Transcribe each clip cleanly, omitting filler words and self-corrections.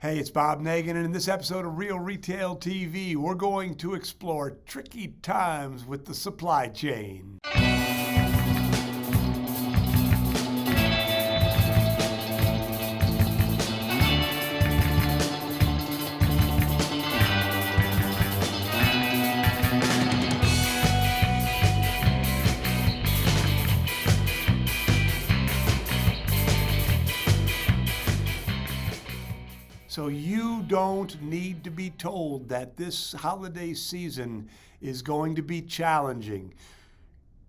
Hey, it's Bob Nagin, and in this episode of Real Retail TV, we're going to explore tricky times with the supply chain. So you don't need to be told that this holiday season is going to be challenging.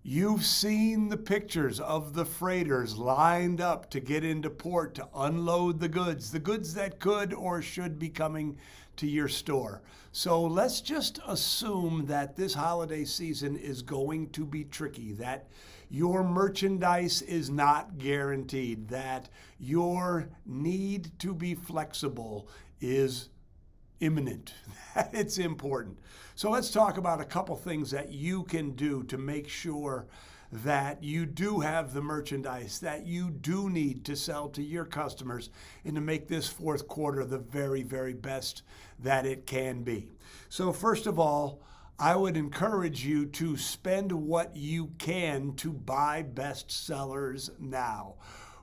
You've seen the pictures of the freighters lined up to get into port to unload the goods that could or should be coming to your store. So let's just assume that this holiday season is going to be tricky, that your merchandise is not guaranteed, that your need to be flexible is imminent. It's important. So let's talk about a couple things that you can do to make sure that you do have the merchandise that you do need to sell to your customers and to make this fourth quarter the very, very best that it can be. So first of all, I would encourage you to spend what you can to buy bestsellers now.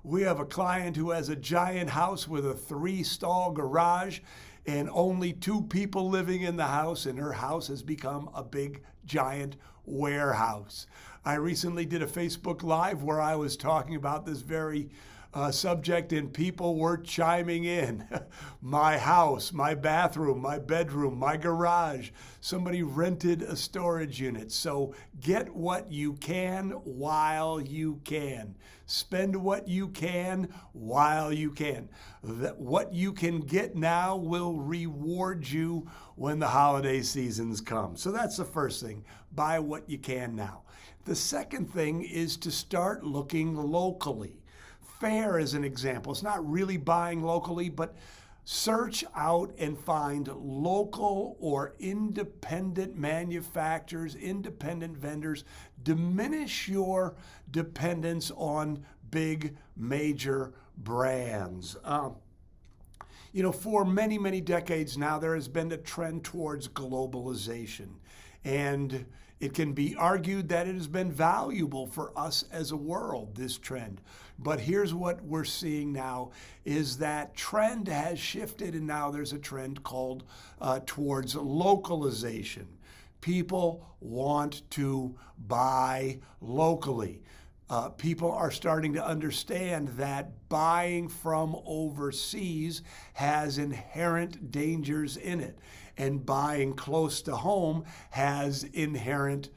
We have a client who has a giant house with a 3-stall garage and only 2 people living in the house, and her house has become a big, giant warehouse. I recently did a Facebook Live where I was talking about this very subject, and people were chiming in. My house, my bathroom, my bedroom, my garage. Somebody rented a storage unit. So get what you can while you can. Spend what you can while you can. What you can get now will reward you when the holiday seasons come. So that's the first thing. Buy what you can now. The second thing is to start looking locally. Fair is an example. It's not really buying locally, but search out and find local or independent manufacturers, independent vendors. Diminish your dependence on big, major brands. For many, many decades now, there has been a trend towards globalization. And it can be argued that it has been valuable for us as a world, this trend. But here's what we're seeing now is that trend has shifted, and now there's a trend called towards localization. People want to buy locally. People are starting to understand that buying from overseas has inherent dangers in it, and buying close to home has inherent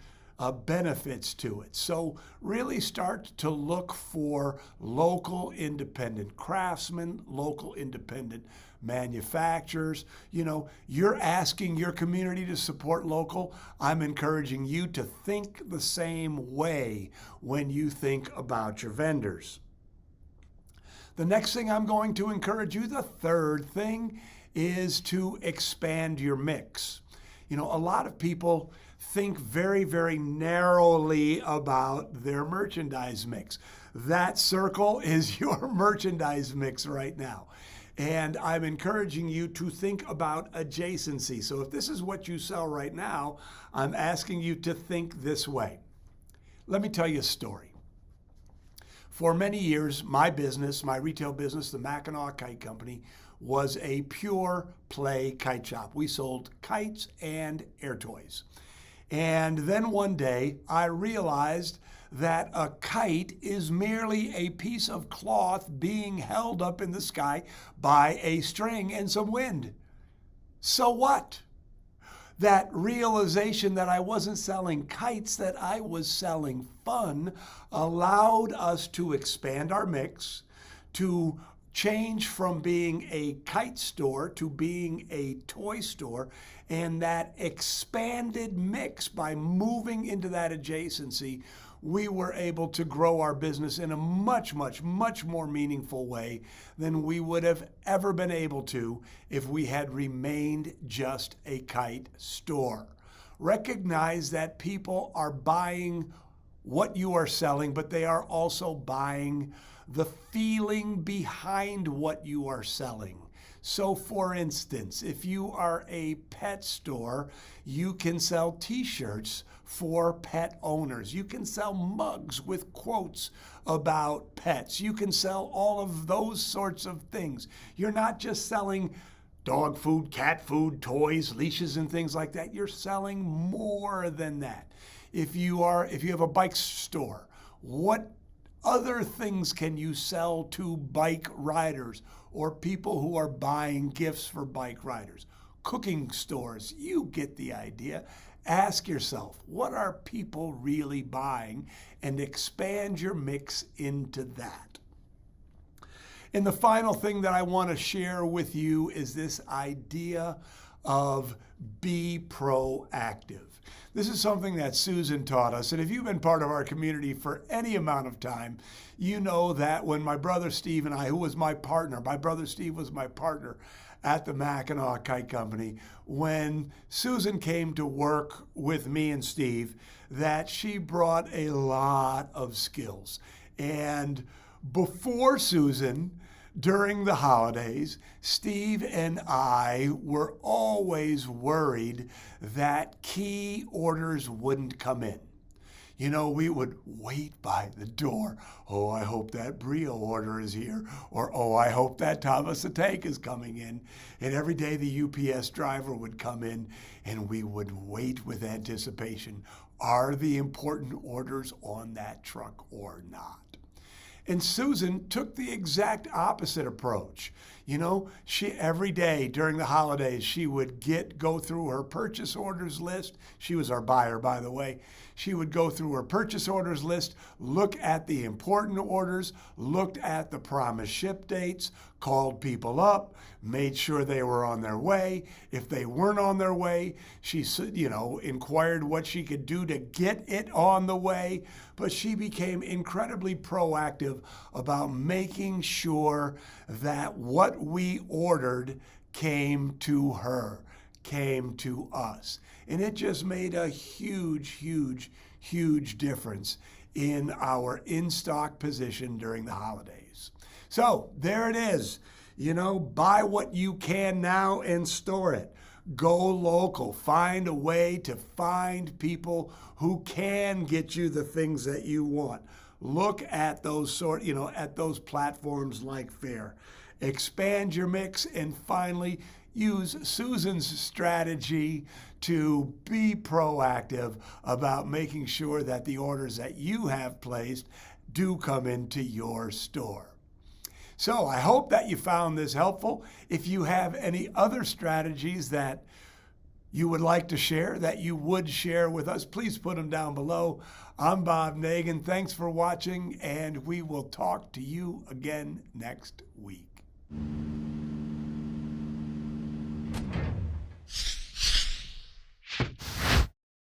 benefits to it. So really start to look for local independent craftsmen, local independent manufacturers. You're asking your community to support local. I'm encouraging you to think the same way when you think about your vendors. The next thing I'm going to encourage you, the third thing, is to expand your mix. A lot of people think very, very narrowly about their merchandise mix. That circle is your merchandise mix right now. And I'm encouraging you to think about adjacency. So if this is what you sell right now, I'm asking you to think this way. Let me tell you a story. For many years, my business, my retail business, the Mackinac Kite Company, was a pure play kite shop. We sold kites and air toys. And then one day I realized that a kite is merely a piece of cloth being held up in the sky by a string and some wind. So what? That realization that I wasn't selling kites, that I was selling fun, allowed us to expand our mix, to change from being a kite store to being a toy store, and that expanded mix, by moving into that adjacency, we were able to grow our business in a much, much, much more meaningful way than we would have ever been able to if we had remained just a kite store. Recognize that people are buying what you are selling, but they are also buying the feeling behind what you are selling. So for instance, if you are a pet store, you can sell t-shirts for pet owners. You can sell mugs with quotes about pets. You can sell all of those sorts of things. You're not just selling dog food, cat food, toys, leashes, and things like that. You're selling more than that. If you have a bike store, what other things can you sell to bike riders or people who are buying gifts for bike riders? Cooking stores, you get the idea. Ask yourself, what are people really buying, and expand your mix into that. And the final thing that I want to share with you is this idea of be proactive. This is something that Susan taught us, and if you've been part of our community for any amount of time, you know that when my brother Steve and I, who was my partner, my brother Steve was my partner at the Mackinac Kite Company, when Susan came to work with me and Steve, that she brought a lot of skills. And before Susan, during the holidays, Steve and I were always worried that key orders wouldn't come in. You know, we would wait by the door. Oh, I hope that Brio order is here. Or, oh, I hope that Thomas the Tank is coming in. And every day the UPS driver would come in and we would wait with anticipation. Are the important orders on that truck or not? And Susan took the exact opposite approach. You know, every day during the holidays, she would go through her purchase orders list. She was our buyer, by the way. She would go through her purchase orders list, look at the important orders, looked at the promised ship dates, called people up, made sure they were on their way. If they weren't on their way, she, inquired what she could do to get it on the way. But she became incredibly proactive about making sure that what we ordered came to her, came to us. And it just made a huge, huge, huge difference in our in-stock position during the holidays. So there it is. You know, buy what you can now and store it. Go local. Find a way to find people who can get you the things that you want. Look at those at those platforms like Faire. Expand your mix, and finally, use Susan's strategy to be proactive about making sure that the orders that you have placed do come into your store. So I hope that you found this helpful. If you have any other strategies that you would like to share, that you would share with us, please put them down below. I'm Bob Nagin. Thanks for watching, and we will talk to you again next week.